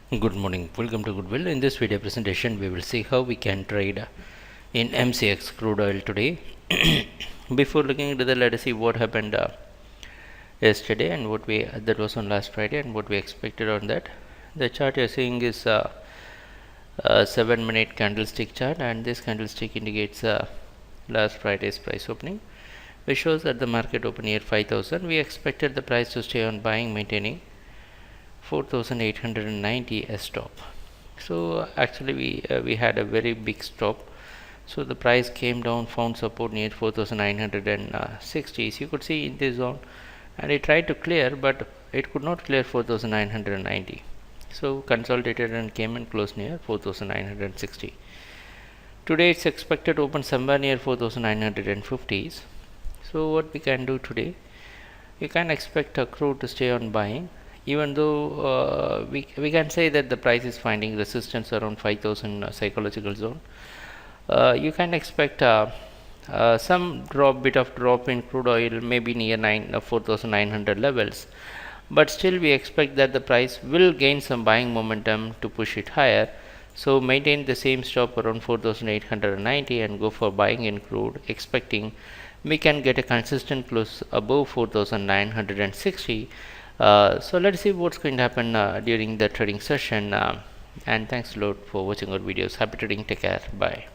Good morning, welcome to Goodwill. In this video presentation we will see how we can trade in Mcx crude oil today. Before looking into that, let us see what happened yesterday and what we that was on last Friday and what we expected on that. The chart you're seeing is a 7-minute candlestick chart, and this candlestick indicates last Friday's price opening, which shows that the market opened near 5,000. We expected the price to stay on buying, maintaining 4,890 as stop. So actually we had a very big stop, so the price came down, found support near 4,960. So you could see in this zone, and it tried to clear, but it could not clear 4,990. So consolidated and came and closed near 4,960. Today it's expected to open somewhere near 4,950s. So what we can do today, you can expect a crude to stay on buying, even though we can say that the price is finding resistance around 5,000 psychological zone. You can expect some bit of drop in crude oil, maybe near 4,900 levels, but still we expect that the price will gain some buying momentum to push it higher. So maintain the same stop around 4,890 and go for buying in crude, expecting we can get a consistent close above 4,960. So let's see what's going to happen during the trading session, and thanks a lot for watching our videos. Happy trading, take care, bye.